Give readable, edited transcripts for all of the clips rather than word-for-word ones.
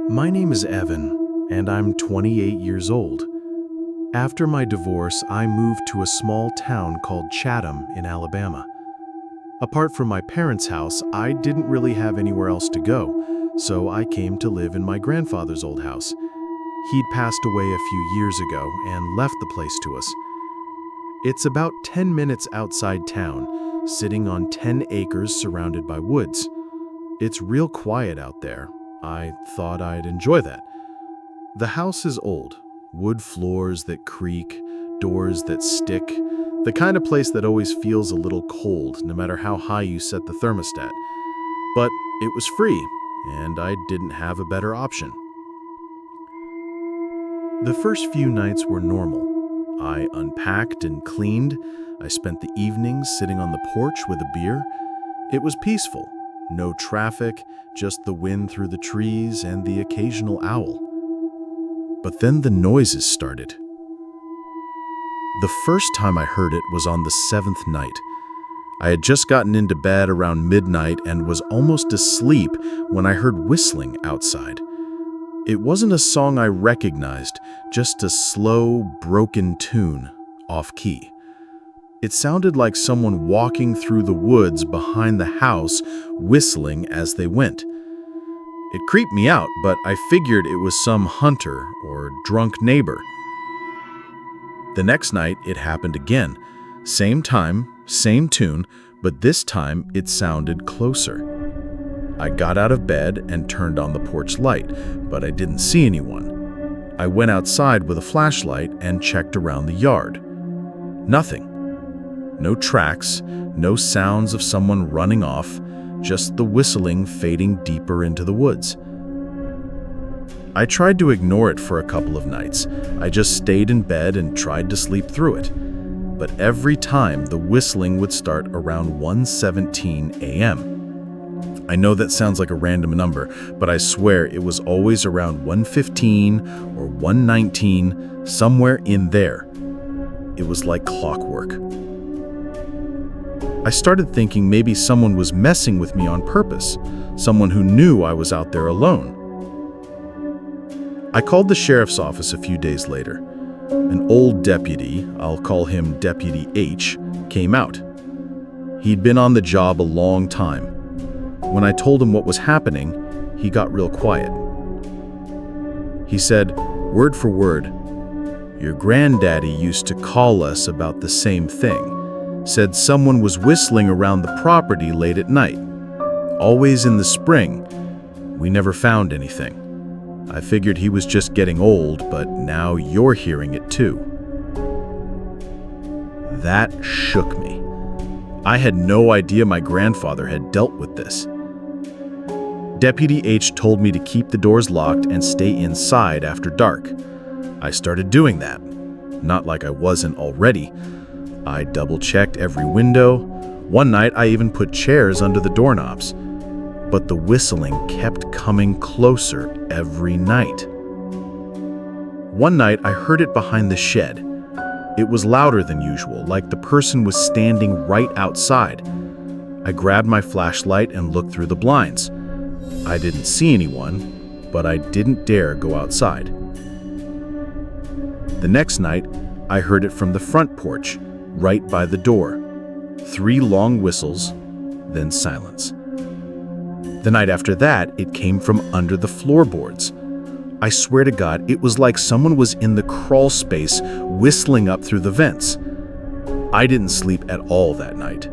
My name is Evan, and I'm 28 years old. After my divorce, I moved to a small town called Chatham in Alabama. Apart from my parents' house, I didn't really have anywhere else to go, so I came to live in my grandfather's old house. He'd passed away a few years ago and left the place to us. It's about 10 minutes outside town, sitting on 10 acres surrounded by woods. It's real quiet out there. I thought I'd enjoy that. The house is old, wood floors that creak, doors that stick, the kind of place that always feels a little cold no matter how high you set the thermostat. But it was free, and I didn't have a better option. The first few nights were normal. I unpacked and cleaned. I spent the evenings sitting on the porch with a beer. It was peaceful. No traffic, just the wind through the trees and the occasional owl. But then the noises started. The first time I heard it was on the 7th night. I had just gotten into bed around midnight and was almost asleep when I heard whistling outside. It wasn't a song I recognized, just a slow, broken tune, off-key. It sounded like someone walking through the woods behind the house, whistling as they went. It creeped me out, but I figured it was some hunter or drunk neighbor. The next night, it happened again. Same time, same tune, but this time it sounded closer. I got out of bed and turned on the porch light, but I didn't see anyone. I went outside with a flashlight and checked around the yard. Nothing. No tracks, no sounds of someone running off, just the whistling fading deeper into the woods. I tried to ignore it for a couple of nights. I just stayed in bed and tried to sleep through it. But every time the whistling would start around 1:17 a.m. I know that sounds like a random number, but I swear it was always around 1:15 or 1:19, somewhere in there. It was like clockwork. I started thinking maybe someone was messing with me on purpose, someone who knew I was out there alone. I called the sheriff's office a few days later. An old deputy, I'll call him Deputy H, came out. He'd been on the job a long time. When I told him what was happening, he got real quiet. He said, word for word, "Your granddaddy used to call us about the same thing. Said someone was whistling around the property late at night. Always in the spring. We never found anything. I figured he was just getting old, but now you're hearing it too." That shook me. I had no idea my grandfather had dealt with this. Deputy H told me to keep the doors locked and stay inside after dark. I started doing that. Not like I wasn't already. I double-checked every window. One night, I even put chairs under the doorknobs. But the whistling kept coming closer every night. One night, I heard it behind the shed. It was louder than usual, like the person was standing right outside. I grabbed my flashlight and looked through the blinds. I didn't see anyone, but I didn't dare go outside. The next night, I heard it from the front porch, right by the door. 3 long whistles, then silence. The night after that, it came from under the floorboards. I swear to God, it was like someone was in the crawl space whistling up through the vents. I didn't sleep at all that night.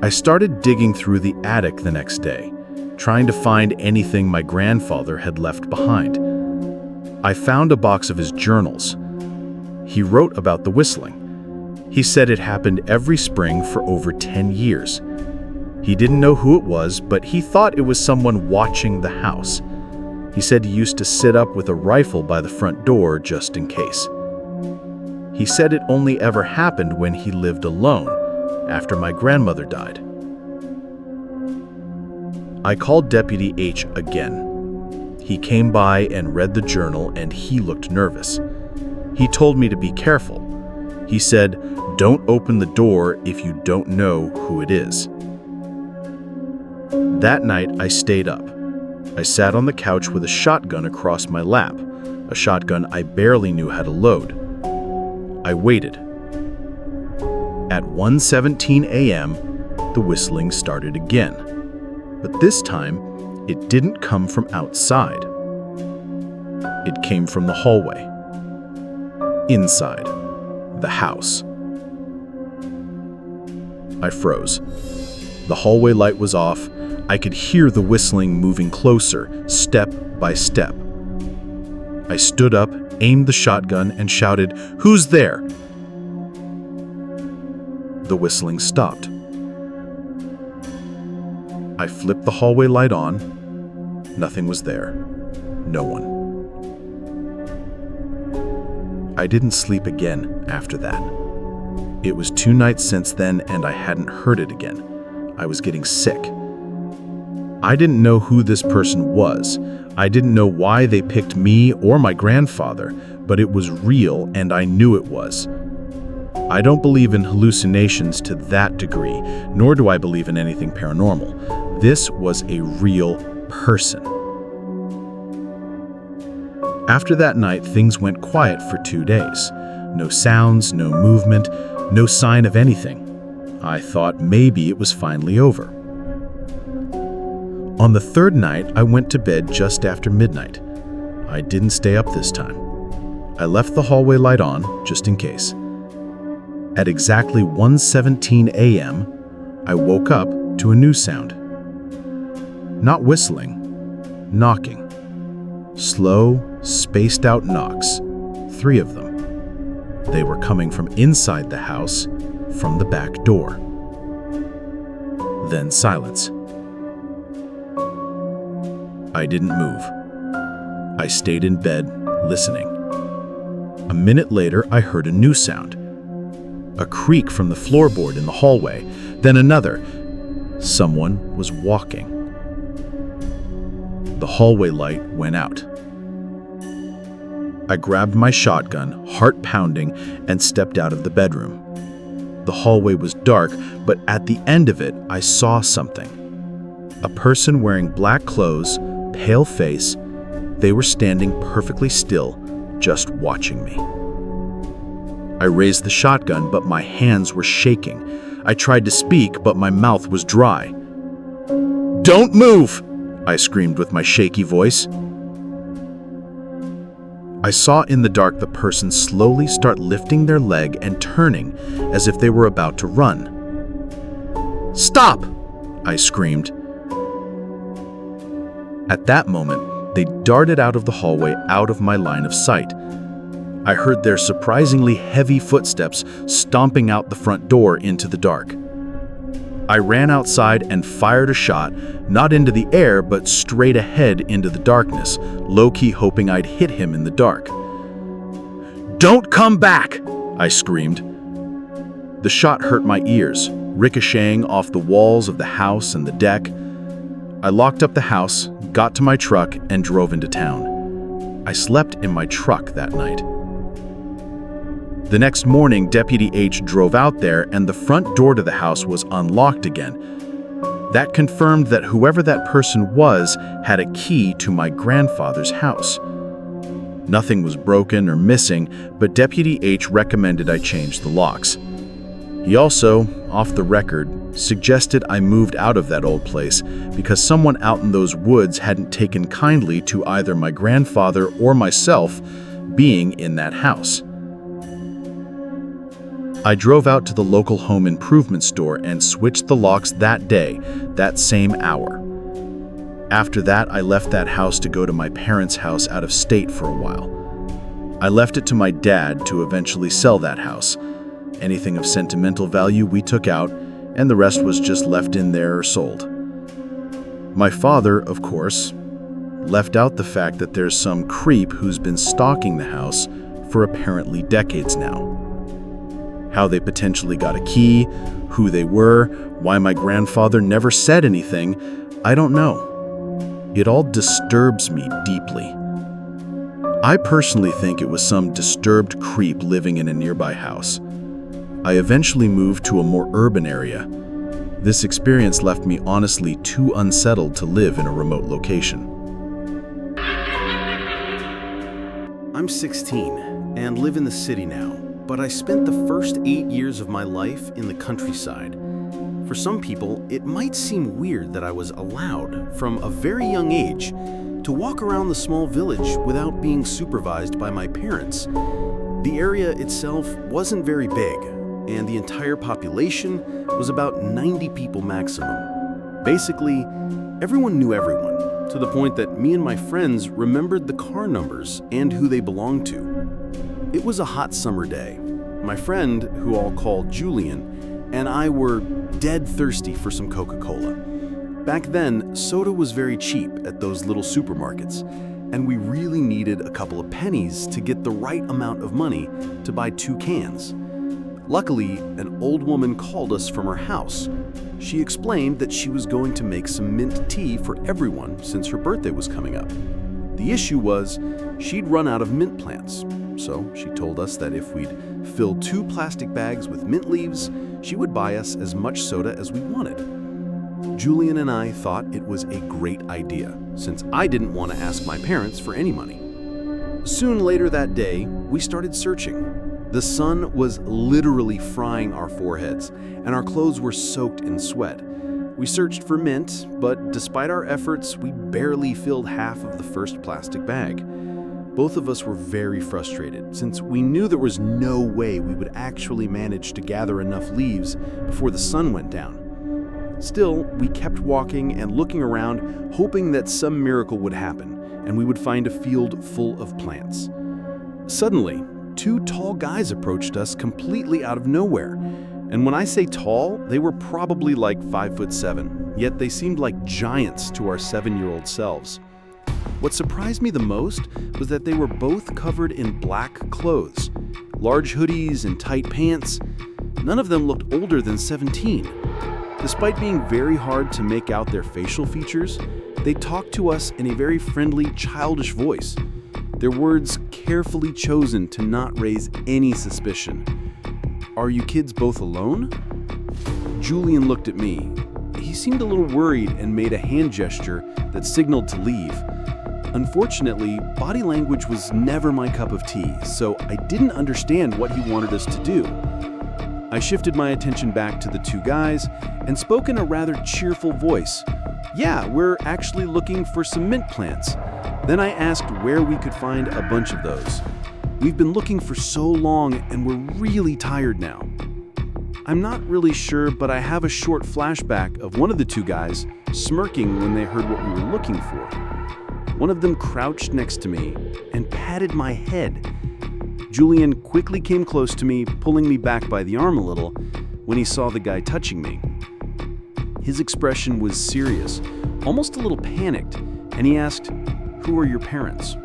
I started digging through the attic the next day, trying to find anything my grandfather had left behind. I found a box of his journals. He wrote about the whistling. He said it happened every spring for over 10 years. He didn't know who it was, but he thought it was someone watching the house. He said he used to sit up with a rifle by the front door just in case. He said it only ever happened when he lived alone, after my grandmother died. I called Deputy H again. He came by and read the journal, and he looked nervous. He told me to be careful. He said, "Don't open the door if you don't know who it is." That night, I stayed up. I sat on the couch with a shotgun across my lap, a shotgun I barely knew how to load. I waited. At 1:17 a.m., the whistling started again. But this time, it didn't come from outside. It came from the hallway. Inside the house. I froze. The hallway light was off. I could hear the whistling moving closer, step by step. I stood up, aimed the shotgun, and shouted, "Who's there?" The whistling stopped. I flipped the hallway light on. Nothing was there. No one. I didn't sleep again after that. It was 2 nights since then, and I hadn't heard it again. I was getting sick. I didn't know who this person was. I didn't know why they picked me or my grandfather, but it was real and I knew it was. I don't believe in hallucinations to that degree, nor do I believe in anything paranormal. This was a real person. After that night, things went quiet for 2 days. No sounds, no movement, no sign of anything. I thought maybe it was finally over. On the 3rd night, I went to bed just after midnight. I didn't stay up this time. I left the hallway light on, just in case. At exactly 1:17 a.m., I woke up to a new sound. Not whistling, knocking. Slow, spaced-out knocks, 3 of them. They were coming from inside the house, from the back door. Then silence. I didn't move. I stayed in bed, listening. A minute later, I heard a new sound. A creak from the floorboard in the hallway, then another. Someone was walking. The hallway light went out. I grabbed my shotgun, heart pounding, and stepped out of the bedroom. The hallway was dark, but at the end of it, I saw something. A person wearing black clothes, pale face. They were standing perfectly still, just watching me. I raised the shotgun, but my hands were shaking. I tried to speak, but my mouth was dry. "Don't move!" I screamed with my shaky voice. I saw in the dark the person slowly start lifting their leg and turning as if they were about to run. "Stop!" I screamed. At that moment, they darted out of the hallway, out of my line of sight. I heard their surprisingly heavy footsteps stomping out the front door into the dark. I ran outside and fired a shot, not into the air, but straight ahead into the darkness, low-key hoping I'd hit him in the dark. "Don't come back!" I screamed. The shot hurt my ears, ricocheting off the walls of the house and the deck. I locked up the house, got to my truck, and drove into town. I slept in my truck that night. The next morning, Deputy H drove out there and the front door to the house was unlocked again. That confirmed that whoever that person was had a key to my grandfather's house. Nothing was broken or missing, but Deputy H recommended I change the locks. He also, off the record, suggested I moved out of that old place because someone out in those woods hadn't taken kindly to either my grandfather or myself being in that house. I drove out to the local home improvement store and switched the locks that day, that same hour. After that, I left that house to go to my parents' house out of state for a while. I left it to my dad to eventually sell that house. Anything of sentimental value we took out, and the rest was just left in there or sold. My father, of course, left out the fact that there's some creep who's been stalking the house for apparently decades now. How they potentially got a key, who they were, why my grandfather never said anything, I don't know. It all disturbs me deeply. I personally think it was some disturbed creep living in a nearby house. I eventually moved to a more urban area. This experience left me honestly too unsettled to live in a remote location. I'm 16 and live in the city now, but I spent the first 8 years of my life in the countryside. For some people, it might seem weird that I was allowed, from a very young age, to walk around the small village without being supervised by my parents. The area itself wasn't very big, and the entire population was about 90 people maximum. Basically, everyone knew everyone, to the point that me and my friends remembered the car numbers and who they belonged to. It was a hot summer day. My friend, who I'll call Julian, and I were dead thirsty for some Coca-Cola. Back then, soda was very cheap at those little supermarkets, and we really needed a couple of pennies to get the right amount of money to buy 2 cans. Luckily, an old woman called us from her house. She explained that she was going to make some mint tea for everyone since her birthday was coming up. The issue was, she'd run out of mint plants, so she told us that if we'd fill 2 plastic bags with mint leaves, she would buy us as much soda as we wanted. Julian and I thought it was a great idea, since I didn't want to ask my parents for any money. Soon later that day, we started searching. The sun was literally frying our foreheads, and our clothes were soaked in sweat. We searched for mint, but despite our efforts, we barely filled half of the first plastic bag. Both of us were very frustrated, since we knew there was no way we would actually manage to gather enough leaves before the sun went down. Still, we kept walking and looking around, hoping that some miracle would happen, and we would find a field full of plants. Suddenly, 2 tall guys approached us completely out of nowhere. And when I say tall, they were probably like 5'7", yet they seemed like giants to our 7-year-old selves. What surprised me the most was that they were both covered in black clothes, large hoodies and tight pants. None of them looked older than 17. Despite being very hard to make out their facial features, they talked to us in a very friendly, childish voice, their words carefully chosen to not raise any suspicion. "Are you kids both alone?" Julian looked at me. He seemed a little worried and made a hand gesture that signaled to leave. Unfortunately, body language was never my cup of tea, so I didn't understand what he wanted us to do. I shifted my attention back to the 2 guys and spoke in a rather cheerful voice. "Yeah, we're actually looking for some mint plants." Then I asked where we could find a bunch of those. "We've been looking for so long and we're really tired now." I'm not really sure, but I have a short flashback of one of the 2 guys smirking when they heard what we were looking for. One of them crouched next to me and patted my head. Julian quickly came close to me, pulling me back by the arm a little when he saw the guy touching me. His expression was serious, almost a little panicked, and he asked, "Who are your parents?"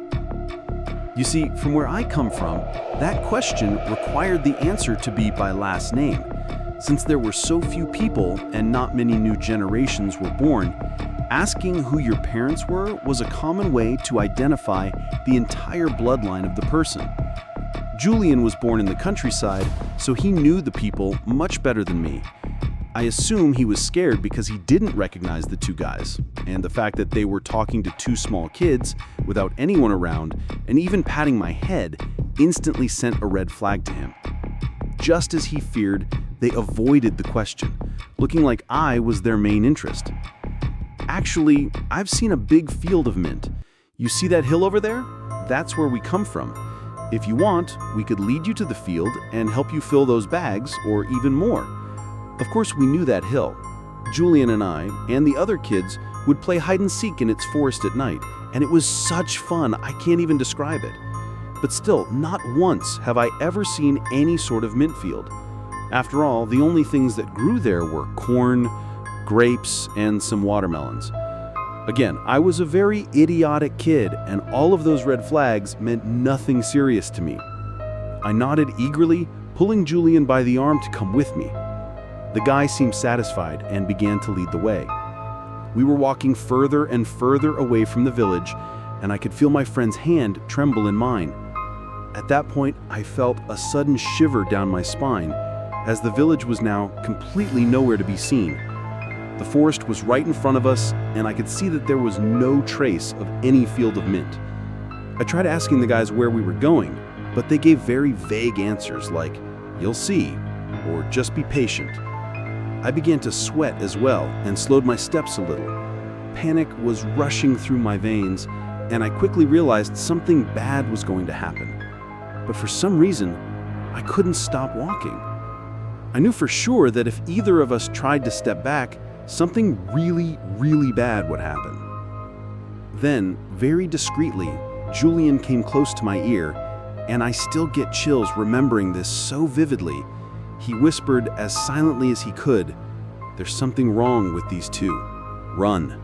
You see, from where I come from, that question required the answer to be by last name. Since there were so few people and not many new generations were born, asking who your parents were was a common way to identify the entire bloodline of the person. Julian was born in the countryside, so he knew the people much better than me. I assume he was scared because he didn't recognize the 2 guys, and the fact that they were talking to 2 small kids without anyone around and even patting my head instantly sent a red flag to him. Just as he feared, they avoided the question, looking like I was their main interest. Actually, I've seen a big field of mint. You see that hill over there? That's where we come from. If you want, we could lead you to the field and help you fill those bags, or even more. Of course, we knew that hill. Julian and I, and the other kids, would play hide and seek in its forest at night, and it was such fun, I can't even describe it. But still, not once have I ever seen any sort of mint field. After all, the only things that grew there were corn, grapes, and some watermelons. Again, I was a very idiotic kid, and all of those red flags meant nothing serious to me. I nodded eagerly, pulling Julian by the arm to come with me. The guy seemed satisfied and began to lead the way. We were walking further and further away from the village, and I could feel my friend's hand tremble in mine. At that point, I felt a sudden shiver down my spine, as the village was now completely nowhere to be seen. The forest was right in front of us, and I could see that there was no trace of any field of mint. I tried asking the guys where we were going, but they gave very vague answers like, "You'll see," or "Just be patient." I began to sweat as well and slowed my steps a little. Panic was rushing through my veins, and I quickly realized something bad was going to happen. But for some reason, I couldn't stop walking. I knew for sure that if either of us tried to step back, something really, really bad would happen. Then, very discreetly, Julian came close to my ear, and I still get chills remembering this so vividly. He whispered as silently as he could, "There's something wrong with these two. Run."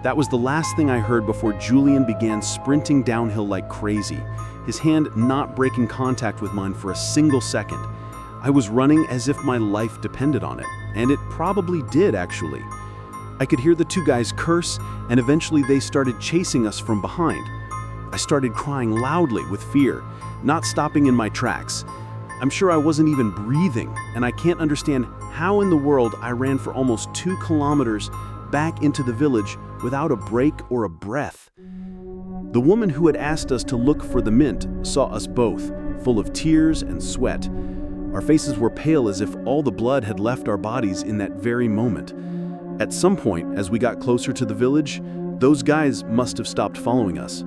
That was the last thing I heard before Julian began sprinting downhill like crazy, his hand not breaking contact with mine for a single second. I was running as if my life depended on it, and it probably did actually. I could hear the two guys curse, and eventually they started chasing us from behind. I started crying loudly with fear, not stopping in my tracks. I'm sure I wasn't even breathing, and I can't understand how in the world I ran for almost 2 kilometers back into the village without a break or a breath. The woman who had asked us to look for the mint saw us both, full of tears and sweat. Our faces were pale as if all the blood had left our bodies in that very moment. At some point, as we got closer to the village, those guys must have stopped following us.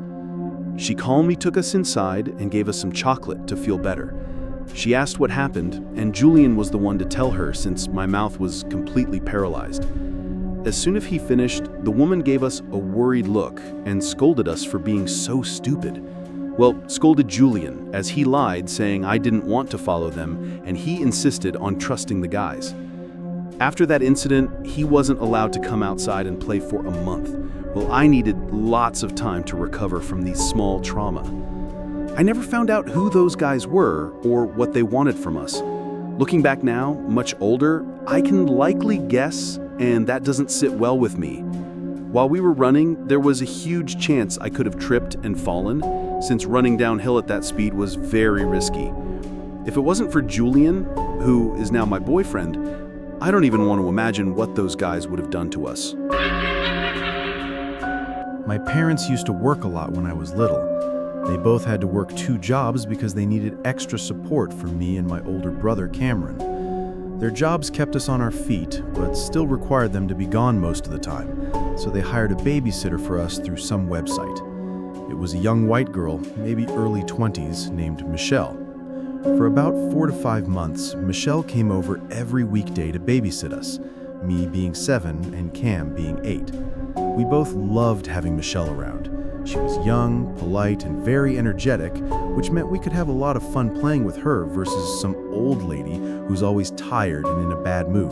She calmly took us inside and gave us some chocolate to feel better. She asked what happened, and Julian was the one to tell her since my mouth was completely paralyzed. As soon as he finished, the woman gave us a worried look and scolded us for being so stupid. Well, scolded Julian, as he lied, saying I didn't want to follow them, and he insisted on trusting the guys. After that incident, he wasn't allowed to come outside and play for a month. Well, I needed lots of time to recover from these small trauma. I never found out who those guys were or what they wanted from us. Looking back now, much older, I can likely guess, and that doesn't sit well with me. While we were running, there was a huge chance I could have tripped and fallen, since running downhill at that speed was very risky. If it wasn't for Julian, who is now my boyfriend, I don't even want to imagine what those guys would have done to us. My parents used to work a lot when I was little. They both had to work 2 jobs because they needed extra support for me and my older brother, Cameron. Their jobs kept us on our feet, but still required them to be gone most of the time, so they hired a babysitter for us through some website. It was a young white girl, maybe early 20s, named Michelle. For about 4 to 5 months, Michelle came over every weekday to babysit us, me being 7 and Cam being 8. We both loved having Michelle around. She was young, polite, and very energetic, which meant we could have a lot of fun playing with her versus some old lady who's always tired and in a bad mood.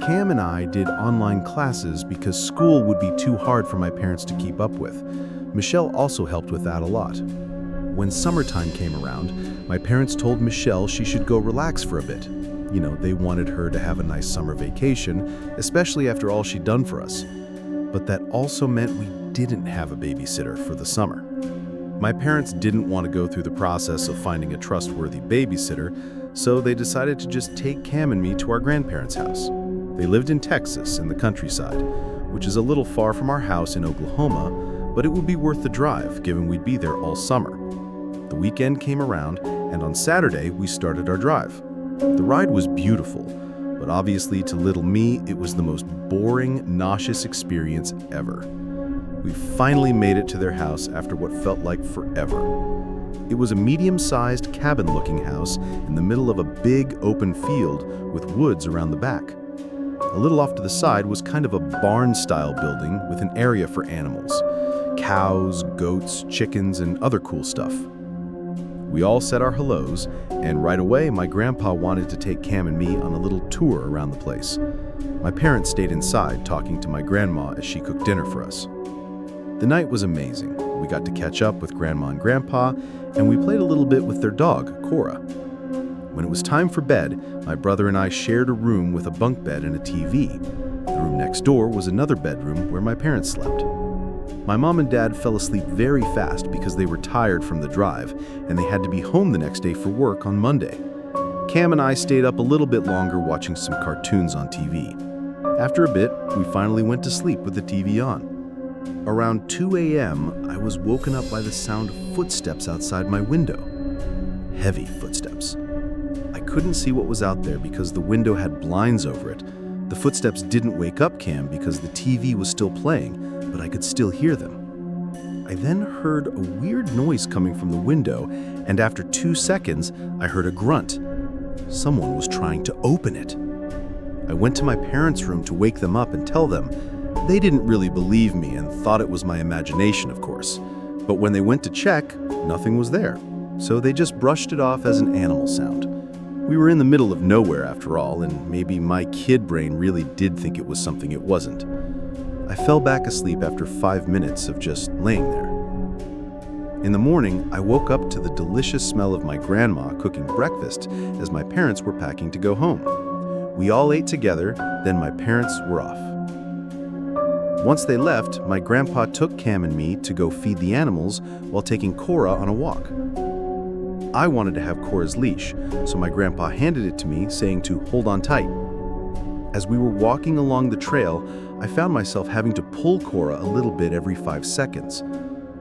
Cam and I did online classes because school would be too hard for my parents to keep up with. Michelle also helped with that a lot. When summertime came around, my parents told Michelle she should go relax for a bit. You know, they wanted her to have a nice summer vacation, especially after all she'd done for us. But that also meant we didn't have a babysitter for the summer. My parents didn't want to go through the process of finding a trustworthy babysitter, so they decided to just take Cam and me to our grandparents' house. They lived in Texas, in the countryside, which is a little far from our house in Oklahoma, but it would be worth the drive, given we'd be there all summer. The weekend came around, and on Saturday, we started our drive. The ride was beautiful, but obviously to little me, it was the most boring, nauseous experience ever. We finally made it to their house after what felt like forever. It was a medium-sized cabin-looking house in the middle of a big open field with woods around the back. A little off to the side was kind of a barn-style building with an area for animals: cows, goats, chickens, and other cool stuff. We all said our hellos, and right away my grandpa wanted to take Cam and me on a little tour around the place. My parents stayed inside talking to my grandma as she cooked dinner for us. The night was amazing. We got to catch up with Grandma and Grandpa, and we played a little bit with their dog, Cora. When it was time for bed, my brother and I shared a room with a bunk bed and a TV. The room next door was another bedroom where my parents slept. My mom and dad fell asleep very fast because they were tired from the drive, and they had to be home the next day for work on Monday. Cam and I stayed up a little bit longer watching some cartoons on TV. After a bit, we finally went to sleep with the TV on. Around 2 a.m., I was woken up by the sound of footsteps outside my window. Heavy footsteps. I couldn't see what was out there because the window had blinds over it. The footsteps didn't wake up Cam because the TV was still playing, but I could still hear them. I then heard a weird noise coming from the window, and after 2 seconds, I heard a grunt. Someone was trying to open it. I went to my parents' room to wake them up and tell them. They didn't really believe me and thought it was my imagination, of course. But when they went to check, nothing was there. So they just brushed it off as an animal sound. We were in the middle of nowhere after all, and maybe my kid brain really did think it was something it wasn't. I fell back asleep after 5 minutes of just laying there. In the morning, I woke up to the delicious smell of my grandma cooking breakfast as my parents were packing to go home. We all ate together, then my parents were off. Once they left, my grandpa took Cam and me to go feed the animals while taking Cora on a walk. I wanted to have Cora's leash, so my grandpa handed it to me, saying to hold on tight. As we were walking along the trail, I found myself having to pull Cora a little bit every 5 seconds.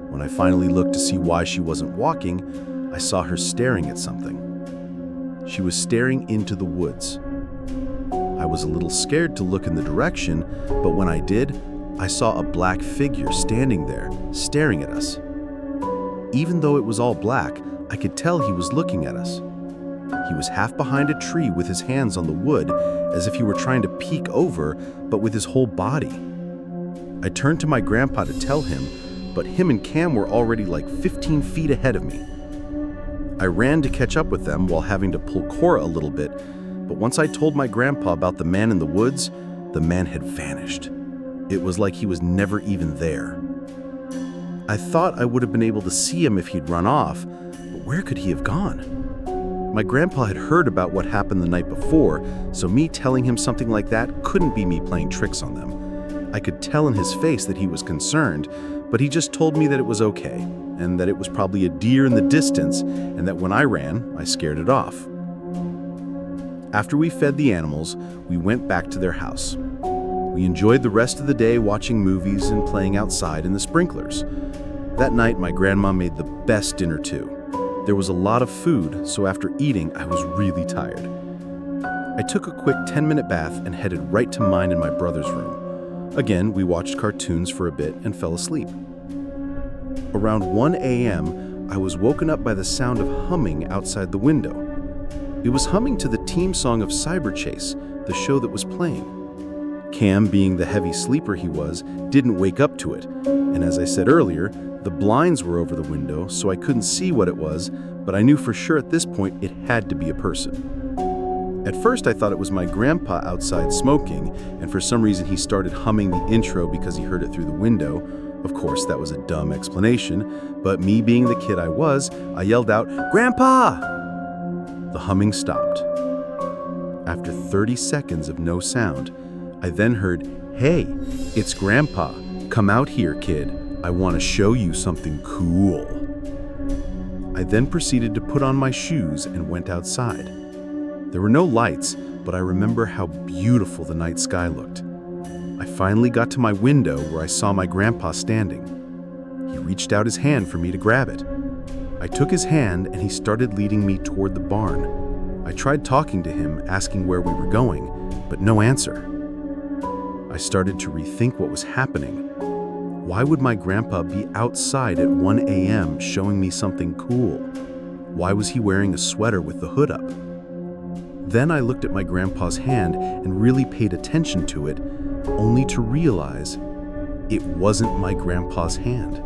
When I finally looked to see why she wasn't walking, I saw her staring at something. She was staring into the woods. I was a little scared to look in the direction, but when I did, I saw a black figure standing there, staring at us. Even though it was all black, I could tell he was looking at us. He was half behind a tree with his hands on the wood, as if he were trying to peek over, but with his whole body. I turned to my grandpa to tell him, but him and Cam were already like 15 feet ahead of me. I ran to catch up with them while having to pull Cora a little bit, but once I told my grandpa about the man in the woods, the man had vanished. It was like he was never even there. I thought I would have been able to see him if he'd run off, but where could he have gone? My grandpa had heard about what happened the night before, so me telling him something like that couldn't be me playing tricks on them. I could tell in his face that he was concerned, but he just told me that it was okay, and that it was probably a deer in the distance, and that when I ran, I scared it off. After we fed the animals, we went back to their house. We enjoyed the rest of the day watching movies and playing outside in the sprinklers. That night, my grandma made the best dinner too. There was a lot of food, so after eating, I was really tired. I took a quick 10-minute bath and headed right to mine and my brother's room. Again, we watched cartoons for a bit and fell asleep. Around 1 a.m., I was woken up by the sound of humming outside the window. It was humming to the theme song of Cyber Chase, the show that was playing. Cam, being the heavy sleeper he was, didn't wake up to it, and as I said earlier, the blinds were over the window, so I couldn't see what it was, but I knew for sure at this point it had to be a person. At first I thought it was my grandpa outside smoking, and for some reason he started humming the intro because he heard it through the window. Of course, that was a dumb explanation, but me being the kid I was, I yelled out, "Grandpa!" The humming stopped. After 30 seconds of no sound, I then heard, "Hey, it's Grandpa. Come out here, kid. I want to show you something cool." I then proceeded to put on my shoes and went outside. There were no lights, but I remember how beautiful the night sky looked. I finally got to my window where I saw my grandpa standing. He reached out his hand for me to grab it. I took his hand and he started leading me toward the barn. I tried talking to him, asking where we were going, but no answer. I started to rethink what was happening. Why would my grandpa be outside at 1 a.m. showing me something cool? Why was he wearing a sweater with the hood up? Then I looked at my grandpa's hand and really paid attention to it, only to realize it wasn't my grandpa's hand.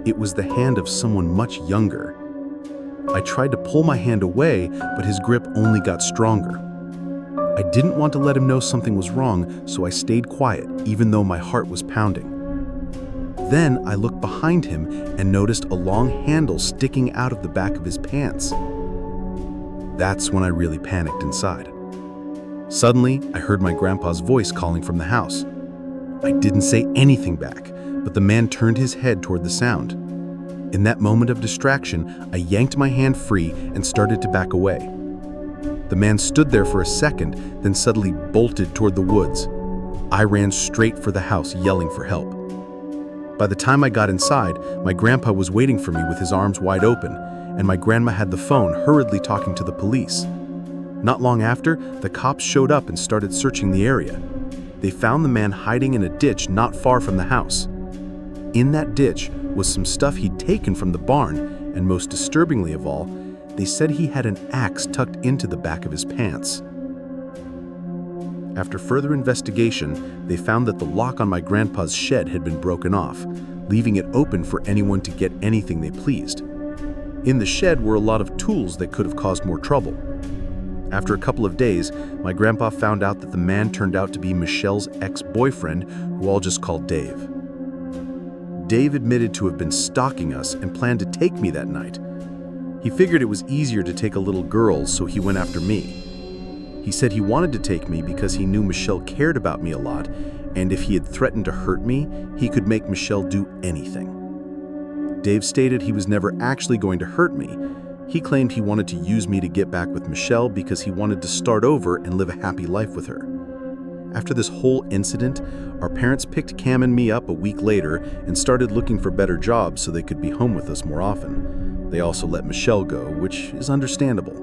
It was the hand of someone much younger. I tried to pull my hand away, but his grip only got stronger. I didn't want to let him know something was wrong, so I stayed quiet, even though my heart was pounding. Then I looked behind him and noticed a long handle sticking out of the back of his pants. That's when I really panicked inside. Suddenly, I heard my grandpa's voice calling from the house. I didn't say anything back, but the man turned his head toward the sound. In that moment of distraction, I yanked my hand free and started to back away. The man stood there for a second, then suddenly bolted toward the woods. I ran straight for the house, yelling for help. By the time I got inside, my grandpa was waiting for me with his arms wide open, and my grandma had the phone hurriedly talking to the police. Not long after, the cops showed up and started searching the area. They found the man hiding in a ditch not far from the house. In that ditch was some stuff he'd taken from the barn, and most disturbingly of all, they said he had an axe tucked into the back of his pants. After further investigation, they found that the lock on my grandpa's shed had been broken off, leaving it open for anyone to get anything they pleased. In the shed were a lot of tools that could have caused more trouble. After a couple of days, my grandpa found out that the man turned out to be Michelle's ex-boyfriend, who all just called Dave. Dave admitted to have been stalking us and planned to take me that night. He figured it was easier to take a little girl, so he went after me. He said he wanted to take me because he knew Michelle cared about me a lot, and if he had threatened to hurt me, he could make Michelle do anything. Dave stated he was never actually going to hurt me. He claimed he wanted to use me to get back with Michelle because he wanted to start over and live a happy life with her. After this whole incident, our parents picked Cam and me up a week later and started looking for better jobs so they could be home with us more often. They also let Michelle go, which is understandable.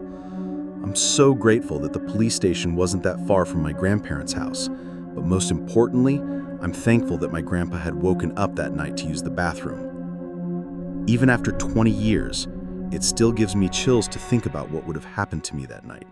I'm so grateful that the police station wasn't that far from my grandparents' house, but most importantly, I'm thankful that my grandpa had woken up that night to use the bathroom. Even after 20 years, it still gives me chills to think about what would have happened to me that night.